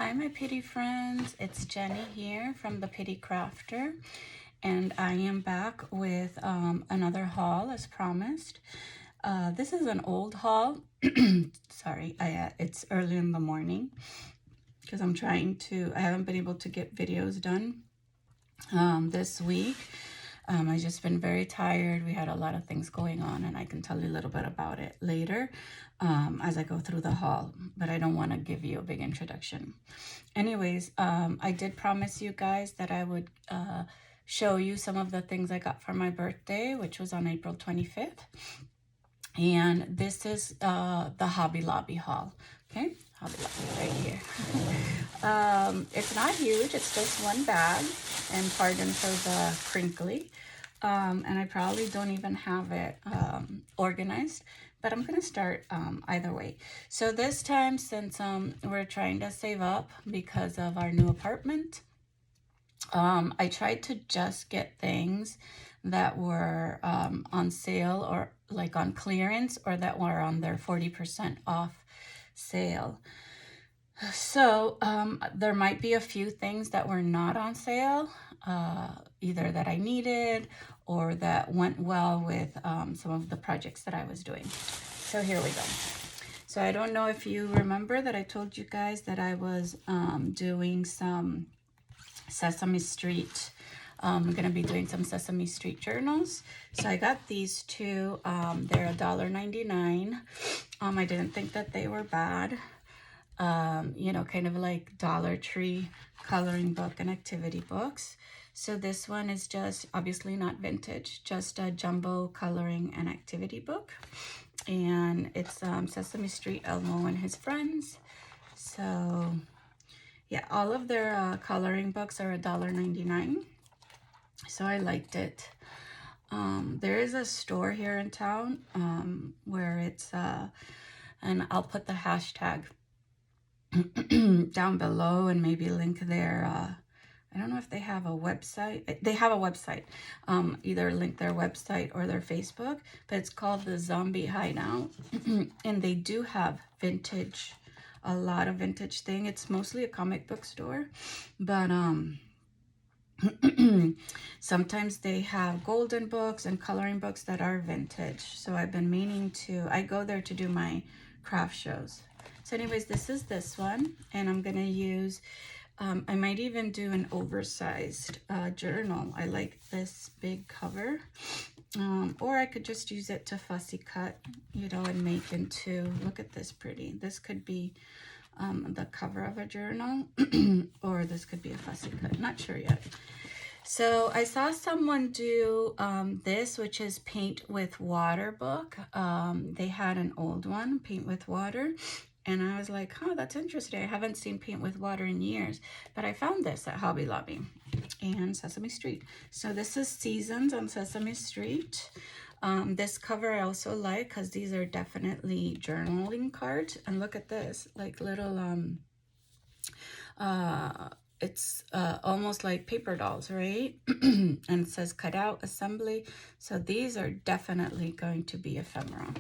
Hi, my Pittie friends. It's Jenny here from the Pittie Crafter, and I am back with another haul as promised. This is an old haul. Sorry, it's early in the morning because I haven't been able to get videos done this week. I've just been very tired. We had a lot of things going on, and I can tell you a little bit about it later as I go through the haul, but I don't want to give you a big introduction. Anyways, I did promise you guys that I would show you some of the things I got for my birthday, which was on April 25th. And this is the Hobby Lobby haul, okay? Hobby Lobby right here. It's not huge, it's just one bag, and pardon for the crinkly. And I probably don't even have it organized, but I'm gonna start either way. So this time, since we're trying to save up because of our new apartment, I tried to just get things that were on sale or like on clearance, or that were on their 40% off sale. So there might be a few things that were not on sale, either that I needed or that went well with some of the projects that I was doing. So here we go. So I don't know if you remember that I told you guys that I was doing some Sesame Street. I'm going to be doing some Sesame Street journals. So I got these two. They're $1.99. I didn't think that they were bad. You know, kind of like Dollar Tree coloring book and activity books. So this one is just obviously not vintage, just a jumbo coloring and activity book. And it's Sesame Street Elmo and his friends. So yeah, all of their coloring books are $1.99. So I liked it. There is a store here in town where it's, and I'll put the hashtag down below and maybe link their, I don't know if they have a website. They have a website. Either link their website or their Facebook, but it's called the Zombie Hideout. And they do have vintage, a lot of vintage thing. It's mostly a comic book store, but sometimes they have golden books and coloring books that are vintage. So I've been meaning to, I go there to do my craft shows. So anyways, this is this one, and I'm gonna use, I might even do an oversized journal. I like this big cover, or I could just use it to fussy cut, you know, and make into, look at this pretty. This could be the cover of a journal, or this could be a fussy cut, not sure yet. So I saw someone do this, which is paint with water book. They had an old one, paint with water, and I was like, oh, that's interesting. I haven't seen paint with water in years, but I found this at Hobby Lobby and Sesame Street. So this is Seasons on Sesame Street. This cover I also like because these are definitely journaling cards. And look at this, like little, it's almost like paper dolls, right? And it says cut out assembly. So these are definitely going to be ephemera.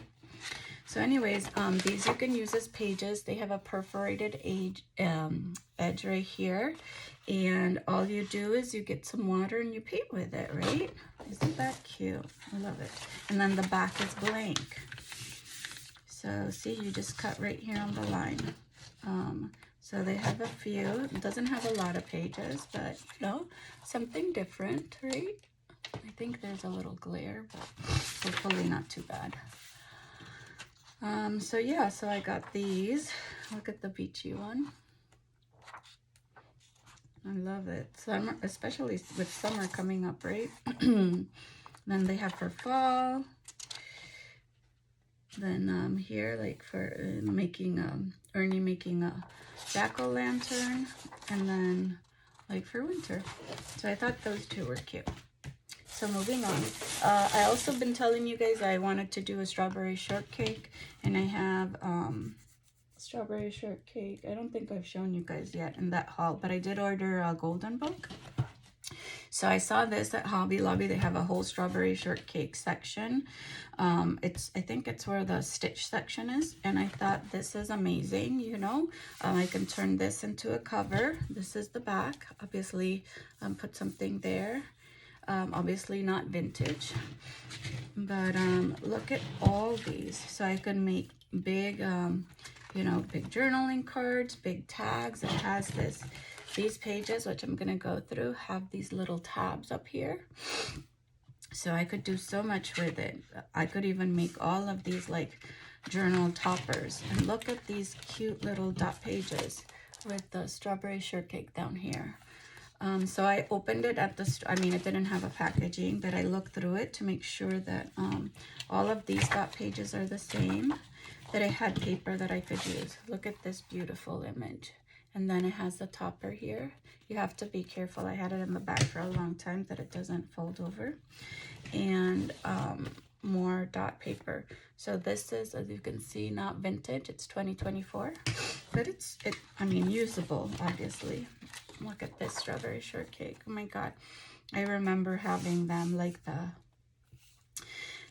So anyways, these you can use as pages. They have a perforated edge right here. And all you do is you get some water and you paint with it, right? Isn't that cute? I love it. And then the back is blank. So see, you just cut right here on the line. So they have a few. It doesn't have a lot of pages, but you know, something different, right? I think there's a little glare, but hopefully not too bad. So yeah, so I got these. Look at the beachy one. I love it. Summer, especially with summer coming up, right? Then they have for fall. Then here, like for making Ernie making a jack-o'-lantern, and then like for winter. So I thought those two were cute. So moving on, I also been telling you guys I wanted to do a strawberry shortcake, and I have strawberry shortcake. I don't think I've shown you guys yet in that haul, but I did order a golden book. So I saw this at Hobby Lobby. They have a whole strawberry shortcake section. I think it's where the stitch section is. And I thought this is amazing, you know. I can turn this into a cover. This is the back. Obviously, put something there. Obviously not vintage. But look at all these. So I can make big, you know, big journaling cards, big tags. It has these pages, which I'm gonna go through, have these little tabs up here. So I could do so much with it. I could even make all of these like journal toppers. And look at these cute little dot pages with the strawberry shortcake down here. So I opened it at I mean, it didn't have a packaging, but I looked through it to make sure that all of these dot pages are the same, that I had paper that I could use. Look at this beautiful image. And then it has the topper here. You have to be careful. I had it in the bag for a long time that it doesn't fold over. And more dot paper. So this is, as you can see, not vintage. It's 2024, but I mean, usable, obviously. Look at this strawberry shortcake. Oh my God. I remember having them like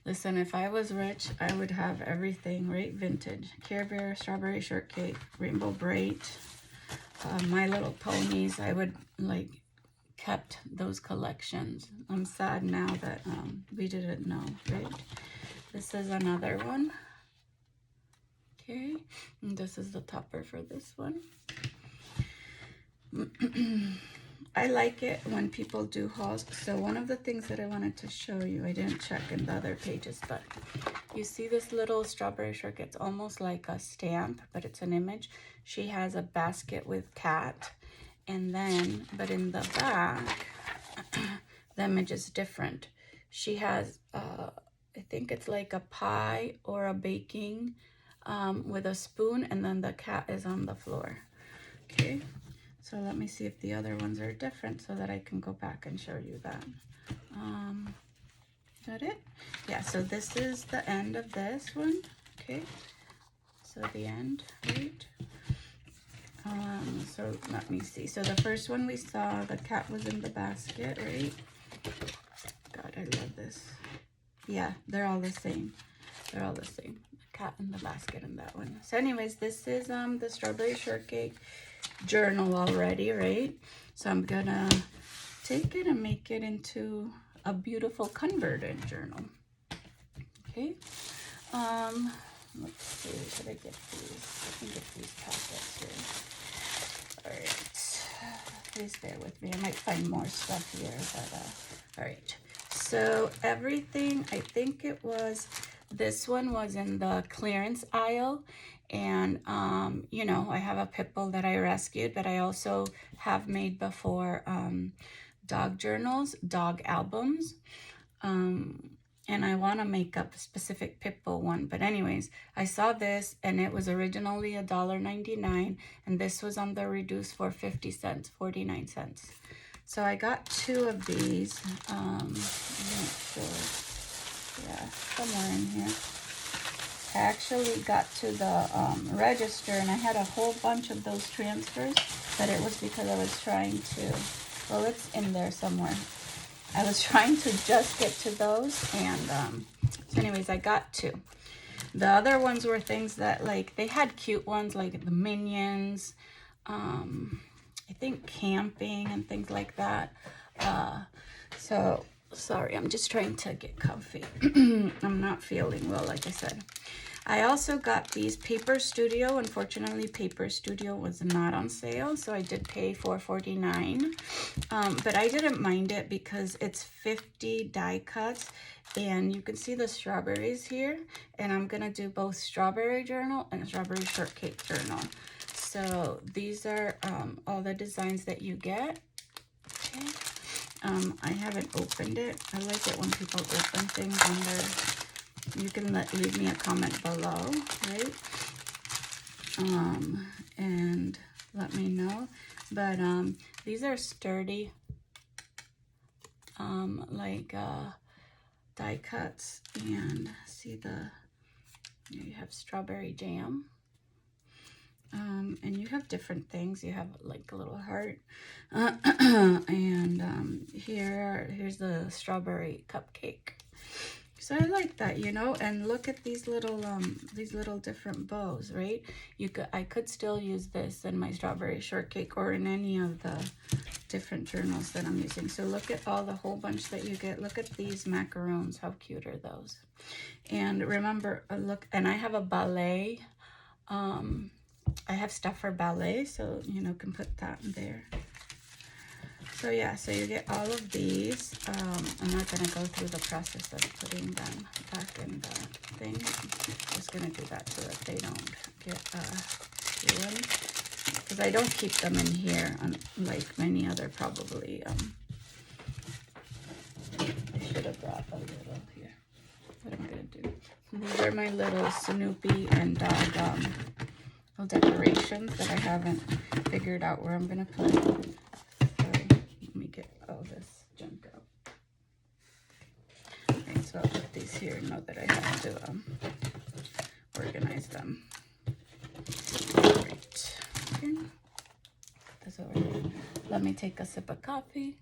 listen, if I was rich, I would have everything, right? Vintage. Care Bear, strawberry shortcake, Rainbow Bright, My Little Ponies. I would like kept those collections. I'm sad now that we didn't know, right? This is another one. Okay, and this is the topper for this one. I like it when people do hauls. So one of the things that I wanted to show you, I didn't check in the other pages, but you see this little strawberry shortcake. It's almost like a stamp, but it's an image. She has a basket with cat, and then, but in the back, the image is different. She has, I think it's like a pie or a baking with a spoon, and then the cat is on the floor. Okay. So let me see if the other ones are different so that I can go back and show you that. Is that it? Yeah, so this is the end of this one. Okay, so the end, right? So let me see. So the first one we saw, the cat was in the basket, right? God, I love this. Yeah, they're all the same. They're all the same. The cat in the basket in that one. So anyways, this is the strawberry shortcake journal already, right? So I'm gonna take it and make it into a beautiful converted journal. Okay. Let's see, should I get these? I can get these packets here. All right, please bear with me. I might find more stuff here, but all right. So everything, I think it was, this one was in the clearance aisle. And, you know, I have a pit bull that I rescued, but I also have made before dog journals, dog albums. And I want to make up a specific pit bull one. But anyways, I saw this and it was originally $1.99. And this was on the reduced for 50 cents, 49 cents. So I got 2 of these. I'm not sure. Yeah, somewhere in here. I actually got to the register and I had a whole bunch of those transfers, but it was because I was trying to, well, it's in there somewhere. I was trying to just get to those, and so anyways, I got 2. The other ones were things that, like, they had cute ones like the Minions, I think camping and things like that. So sorry, I'm just trying to get comfy. I'm not feeling well, like I said. I also got these Paper Studio. Unfortunately, Paper Studio was not on sale, so I did pay $4.49. But I didn't mind it because it's 50 die cuts, and you can see the strawberries here. And I'm gonna do both strawberry journal and strawberry shortcake journal. So these are all the designs that you get. Okay. I haven't opened it. I like it when people open things on their. You can leave me a comment below, right? And let me know. But these are sturdy, like die cuts. And see you have strawberry jam. And you have different things. You have like a little heart. And here's the strawberry cupcake. So I like that, you know, and look at these little different bows, right? I could still use this in my strawberry shortcake or in any of the different journals that I'm using. So look at all the whole bunch that you get. Look at these macaroons. How cute are those? And remember, look, and I have a ballet. I have stuff for ballet, so, you know, can put that in there. So yeah, so you get all of these. I'm not going to go through the process of putting them back in the thing. I'm just going to do that so that they don't get ruined. Because I don't keep them in here like many other probably. I should have brought a little here. What I'm going to do. These are my little Snoopy and dog little decorations that I haven't figured out where I'm going to put. Let me get all this junk out. Okay, so I'll put these here. Know that I have to organize them. Great. Okay. Put this over here. Let me take a sip of coffee.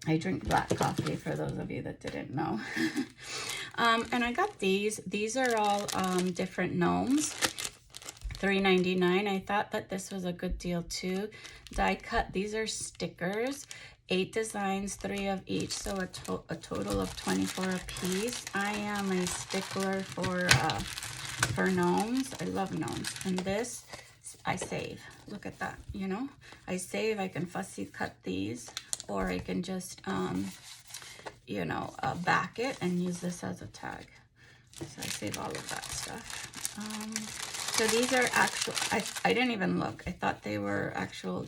I drink black coffee for those of you that didn't know. And I got these. These are all different gnomes. $3.99. I thought that this was a good deal too. Die cut. These are stickers. 8 designs, 3 of each, so a total of 24 a piece. I am a stickler for gnomes. I love gnomes. And this, I save. Look at that. You know, I save. I can fussy cut these, or I can just you know, back it and use this as a tag. So I save all of that stuff. So these are actual, I didn't even look. I thought they were actual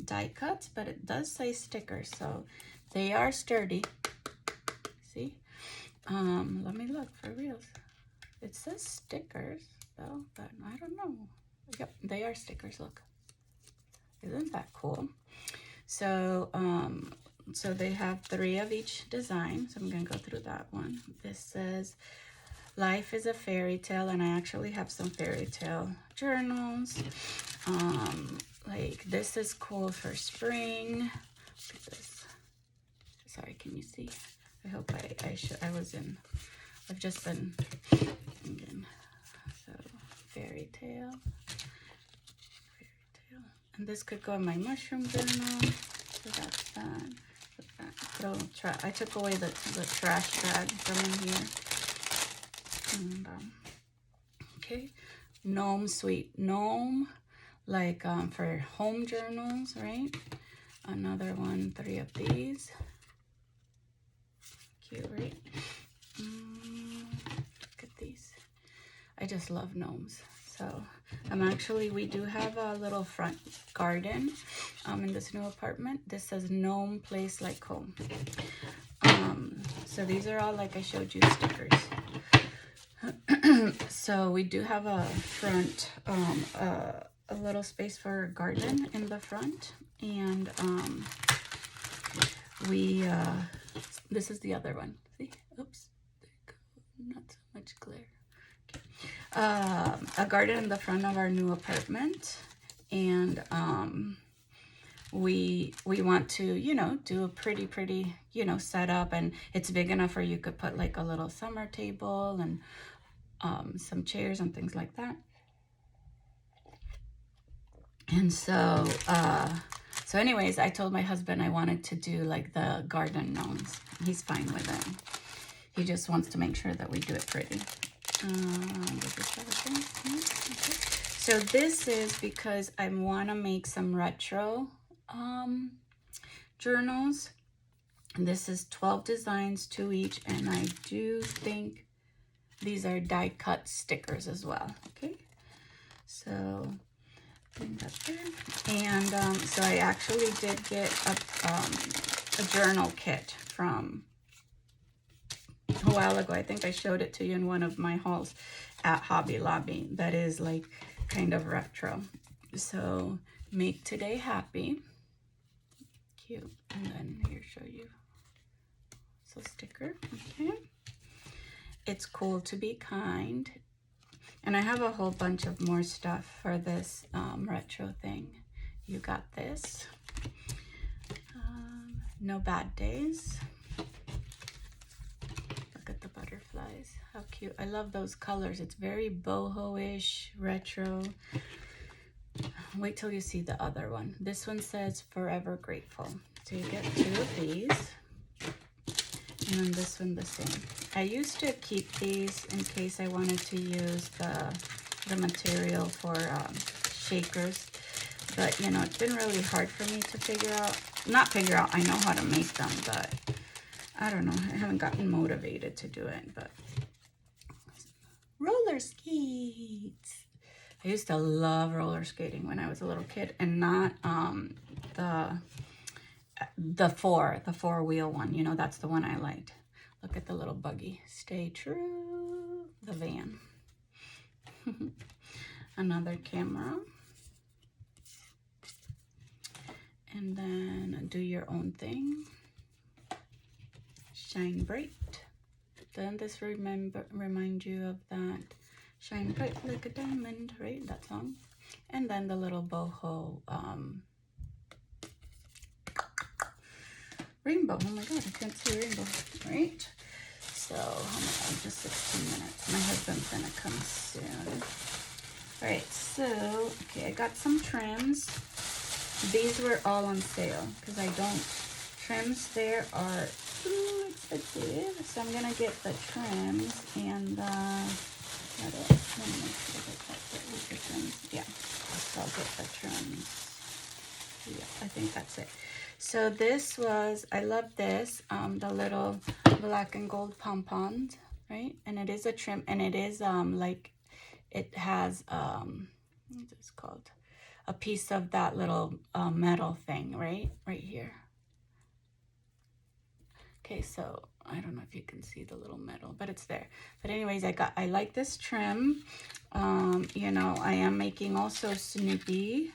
die cuts, but it does say stickers, so they are sturdy. See? Let me look for reals. It says stickers though, but I don't know. Yep, they are stickers, look. Isn't that cool? So, so they have 3 of each design, so I'm gonna go through that one. This says, life is a fairy tale, and I actually have some fairy tale journals. Like this is cool for spring. Look at this. Sorry, can you see? I hope I've just been thinking. So fairy tale. And this could go in my mushroom journal. So that's that. I took away the trash bag from in here. And, okay, gnome sweet gnome, like for home journals, right? Another one, 3 of these. Cute, right? Look at these. I just love gnomes. So we do have a little front garden in this new apartment. This says gnome place like home. So these are all, like I showed you, stickers. So we do have a front, a little space for a garden in the front, and this is the other one. See, oops, there you go. Not so much glare. A garden in the front of our new apartment, and we want to, you know, do a pretty, you know, setup, and it's big enough where you could put like a little summer table and some chairs and things like that. And so anyways, I told my husband I wanted to do like the garden gnomes. He's fine with it. He just wants to make sure that we do it pretty. Okay. So this is because I want to make some retro journals. And this is 12 designs, 2 each, and I do think these are die cut stickers as well. Okay, so bring that there. And so I actually did get a journal kit from a while ago. I think I showed it to you in one of my hauls at Hobby Lobby. That is like kind of retro. So make today happy. Cute. And then here, show you. So sticker. Okay. It's cool to be kind. And I have a whole bunch of more stuff for this retro thing. You got this. No Bad Days. Look at the butterflies. How cute. I love those colors. It's very boho-ish, retro. Wait till you see the other one. This one says Forever Grateful. So you get 2 of these. And then this one the same. I used to keep these in case I wanted to use the material for shakers. But, you know, it's been really hard for me to figure out. Not figure out, I know how to make them, but I don't know. I haven't gotten motivated to do it, but. Roller skates. I used to love roller skating when I was a little kid, and not the four-wheel one. You know, that's the one I liked. Look at the little buggy. Stay true. The van. Another camera. And then do your own thing. Shine bright. Doesn't this remind you of that? Shine bright like a diamond, right? That song. And then the little boho rainbow. Oh my god, I can't see a rainbow, right? So, how much? Just 16 minutes. My husband's gonna come soon. All right, so, okay, I got some trims. These were all on sale because I don't, trims there are too expensive. So I'm gonna get the trims and let me make sure that that's it with the trims. Yeah, so I'll get the trims. Yeah, I think that's it. So this was, I love this, the little black and gold pom-poms, right? And it is a trim, and it is like, it has, what's this called? A piece of that little metal thing, right? Right here. Okay, so I don't know if you can see the little metal, but it's there. But anyways, I like this trim. You know, I am making also Snoopy,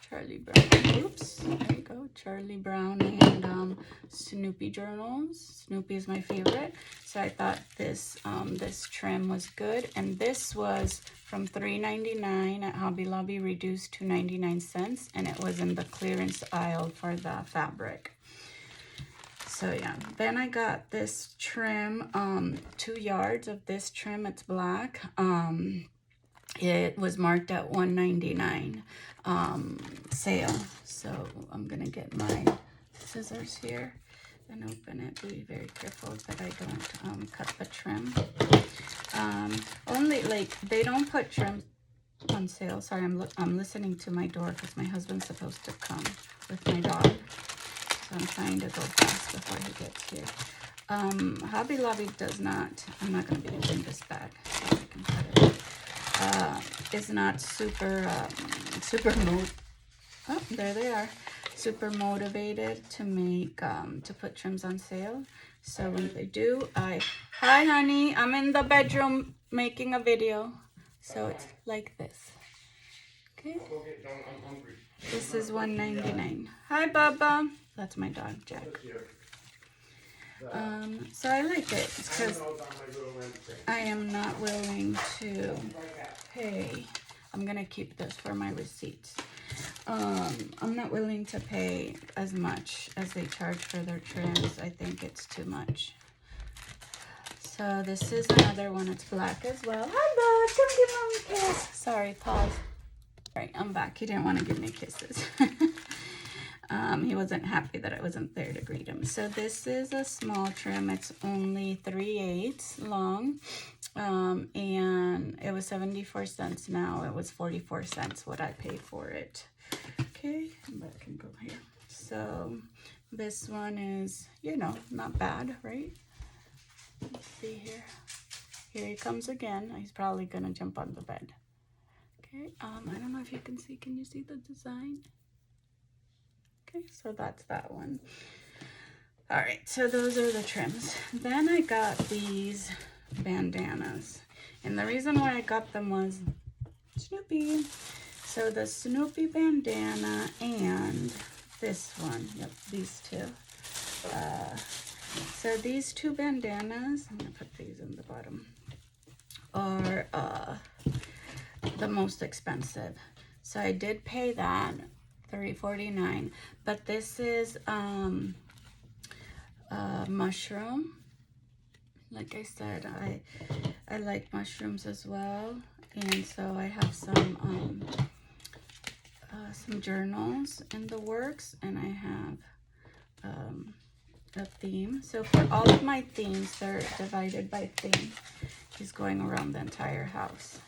Charlie Brown. Oops, there you go. Charlie Brown and Snoopy journals. Snoopy is my favorite. So I thought this this trim was good. And this was from $3.99 at Hobby Lobby, reduced to 99 cents. And it was in the clearance aisle for the fabric. So yeah, then I got this trim, 2 yards of this trim. It's black. It was marked at $1.99 sale. So I'm gonna get my scissors here and open it. Be very careful that I don't cut the trim. Only, like, they don't put trim on sale. Sorry, I'm listening to my door because my husband's supposed to come with my dog. So I'm trying to go fast before he gets here. Hobby Lobby does not, I'm not going to be using this bag, so I can cut it. It's not super, oh, there they are. Super motivated to make, to put trims on sale. So when they do, hi honey, I'm in the bedroom making a video. So it's like this. Okay. This is $1.99. Hi Bubba. That's my dog, Jack. So I like it because I am not willing to pay. I'm gonna keep this for my receipts. I'm not willing to pay as much as they charge for their trims. I think it's too much. So this is another one. It's black as well. Hi bud, come give Mom a kiss. Sorry, pause. All right, I'm back. He didn't want to give me kisses. He wasn't happy that I wasn't there to greet him. So this is a small trim. It's only 3/8 long. And it was 74 cents. Now it was 44 cents what I paid for it. Okay, but I can go here. So this one is, you know, not bad, right? Let's see here. Here he comes again. He's probably gonna jump on the bed. Okay, I don't know if you can you see the design? Okay, so that's that one. All right, so those are the trims. Then I got these bandanas. And the reason why I got them was Snoopy. So the Snoopy bandana and this one. Yep, these two. So these 2 bandanas, I'm gonna put these in the bottom, are the most expensive. So I did pay that, $3.49. But this is mushroom. Like I said, I like mushrooms as well. And so I have some journals in the works, and I have a theme. So for all of my themes, they're divided by theme. He's going around the entire house,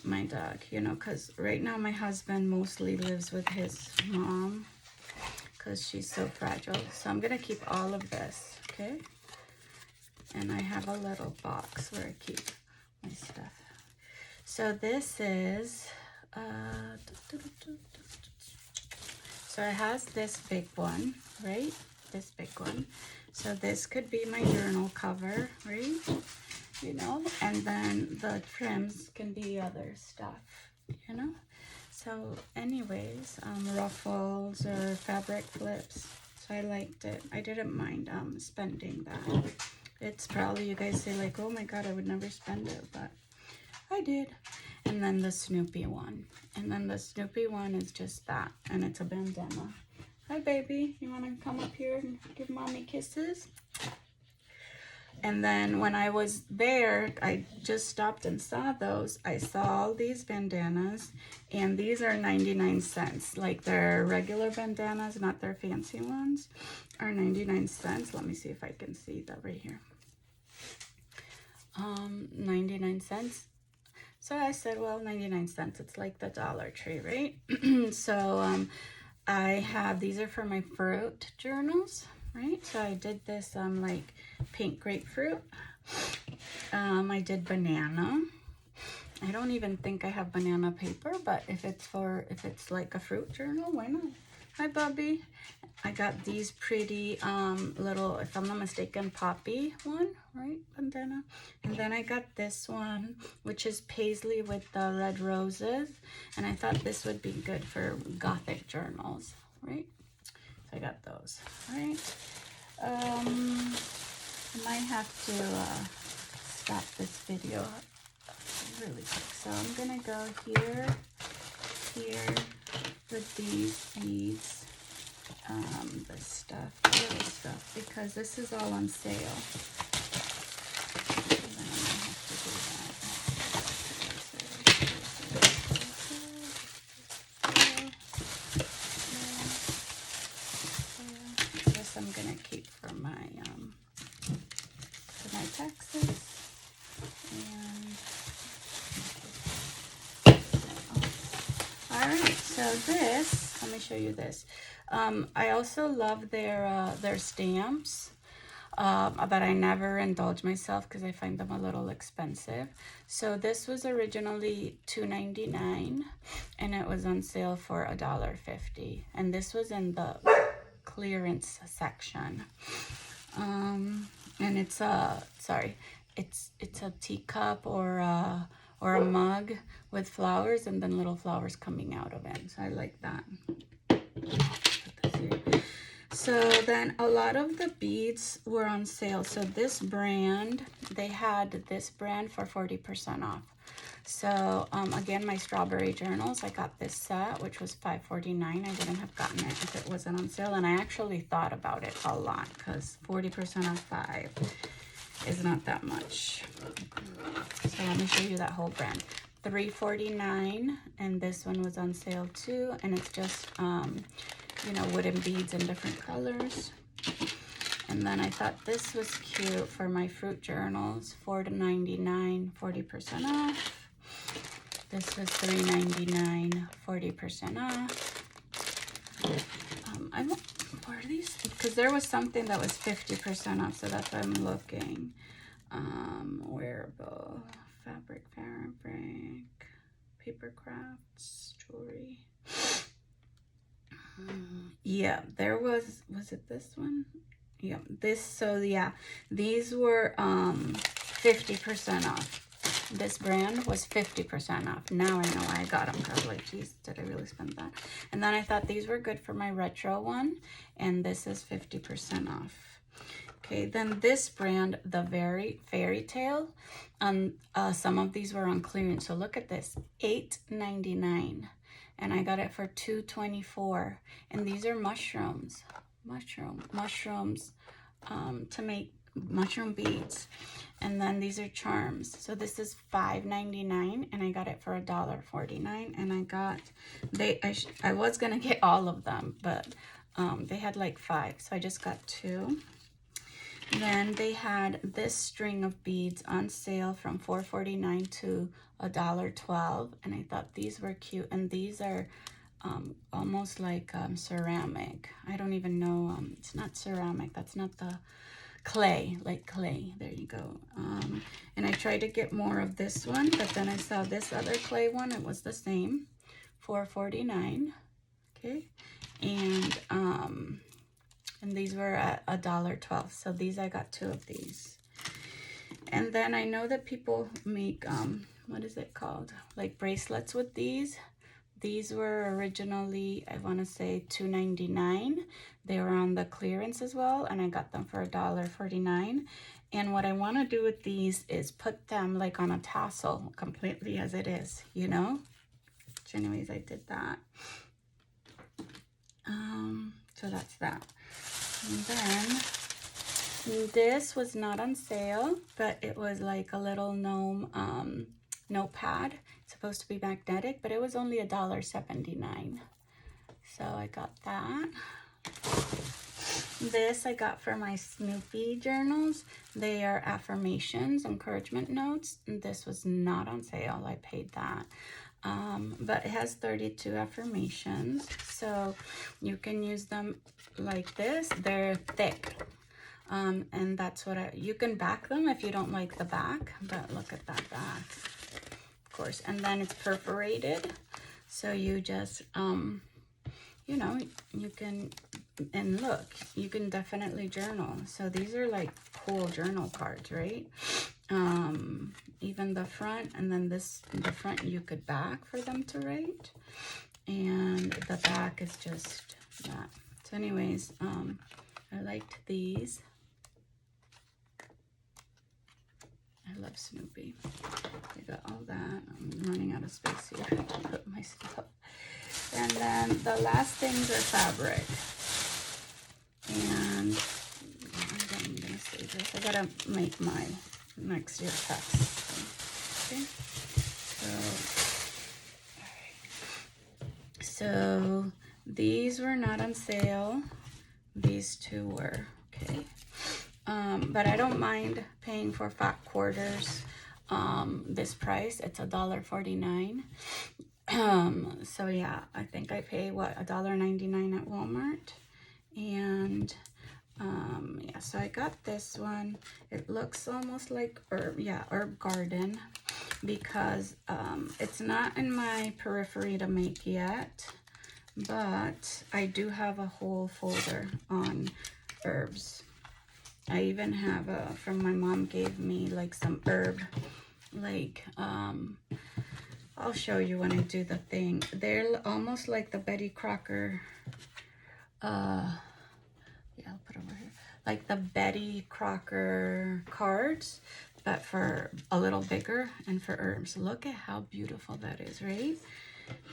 my dog, you know, because right now my husband mostly lives with his mom because she's so fragile. So I'm gonna keep all of this, okay? And I have a little box where I keep my stuff. So this is so it has this big one, right? This big one. So this could be my journal cover, right? You know, and then the trims can be other stuff, you know. So anyways, ruffles or fabric flips. So I liked it. I didn't mind spending that. It's probably, you guys say like, oh my god, I would never spend it, but I did. And then the Snoopy one. And then the Snoopy one is just that. And it's a bandana. Hi, baby. You want to come up here and give mommy kisses? And then when I was there, I just stopped and saw those. I saw all these bandanas. And these are 99 cents. Like their regular bandanas, not their fancy ones, are 99 cents. Let me see if I can see that right here. 99 cents. So I said, well, 99 cents, it's like the Dollar Tree, right? So I have, these are for my fruit journals, right? So I did this like pink grapefruit. I did banana. I don't even think I have banana paper, but if it's like a fruit journal, why not? Hi, Bubby. I got these pretty little, if I'm not mistaken, poppy one, right? Bandana. And then I got this one, which is paisley with the red roses. And I thought this would be good for gothic journals, right? So I got those, right? I might have to stop this video really quick. So I'm gonna go here with these beads, this stuff, little stuff, because this is all on sale. And then I might have to do that. This I'm gonna keep for my taxes. And all right, so this, let me show you this. I also love their stamps, but I never indulge myself because I find them a little expensive. So this was originally $2.99 and it was on sale for $1.50. And this was in the clearance section. And it's a, it's a teacup or a mug with flowers and then little flowers coming out of it. So I like that. So then a lot of the beads were on sale. So this brand, they had this brand for 40% off. So again, my strawberry journals, I got this set, which was $5.49. I wouldn't have gotten it if it wasn't on sale. And I actually thought about it a lot because 40% off $5 is not that much. So let me show you that whole brand. $3.49, and this one was on sale too. And it's just, you know, wooden beads in different colors. And then I thought this was cute for my fruit journals. $4.99, 40% off. This was $3.99, 40% off. Where are these? Because there was something that was 50% off, so that's why I'm looking. Wearable, fabric, paper crafts, jewelry. Yeah, there was it this one? Yeah, this, so yeah, these were 50% off. This brand was 50% off. Now I know why I got them, because like, geez, did I really spend that? And then I thought these were good for my retro one, and this is 50% off. Okay, then this brand, the Fairy Tale, some of these were on clearance. So look at this, $8.99, and I got it for $2.24. And these are mushrooms to make mushroom beads. And then these are charms. So this is $5.99, and I got it for $1.49. And I got I was gonna get all of them, but they had like 5, so I just got 2. Then they had this string of beads on sale from $4.49 to $1.12, and I thought these were cute. And these are almost like ceramic. I don't even know. It's not ceramic. That's not the clay, like clay. There you go. And I tried to get more of this one, but then I saw this other clay one. It was the same, $4.49. Okay, and these were at $1.12. So these, I got 2 of these. And then I know that people make what is it called, like bracelets with these. These were originally, I want to say, $2.99. They were on the clearance as well, and I got them for $1.49. And what I want to do with these is put them like on a tassel completely as it is, you know. So anyways, I did that. So that's that. And then this was not on sale, but it was like a little gnome notepad. It's supposed to be magnetic, but it was only $1.79. So I got that. This I got for my Snoopy journals. They are affirmations, encouragement notes. And this was not on sale. I paid that. But it has 32 affirmations, so you can use them like this. They're thick, and that's what you can back them if you don't like the back, but look at that back, of course. And then it's perforated, so you just you know, you can, and look, you can definitely journal. So these are like cool journal cards, right? Even the front, and then the front you could back for them to write, and the back is just that. So anyways, I liked these. I love Snoopy. I got all that. I'm running out of space here to put my stuff. And then the last things are fabric. And I'm gonna save this. I gotta make my next year text. Okay. So these were not on sale. These 2 were, okay. But I don't mind paying for fat quarters this price. It's $1.49. So yeah, I think I pay what, $1.99 at Walmart. And yeah, so I got this one. It looks almost like herb garden, because it's not in my periphery to make yet, but I do have a whole folder on herbs. I even have from my mom gave me like some herb, like I'll show you when I do the thing. They're almost like the Betty Crocker, yeah, I'll put over here, like the Betty Crocker cards, but for a little bigger and for herbs. Look at how beautiful that is, right?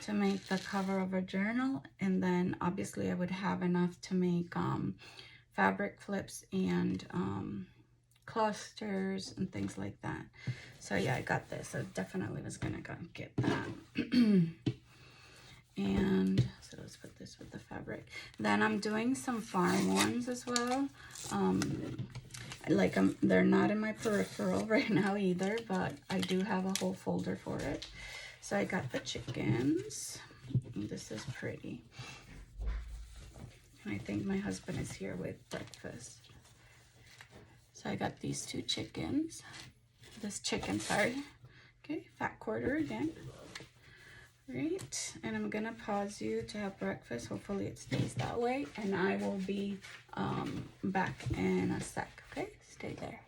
To make the cover of a journal. And then obviously I would have enough to make fabric flips and clusters and things like that. So yeah, I got this. I definitely was gonna go get that. And so let's put this with the fabric. Then I'm doing some farm ones as well. Like they're not in my peripheral right now either, but I do have a whole folder for it. So I got the chickens. This is pretty. And I think my husband is here with breakfast. So I got these 2 chickens. This chicken, sorry. Okay, fat quarter again. Right, and I'm gonna pause you to have breakfast. Hopefully it stays that way, and I will be back in a sec. Okay, stay there.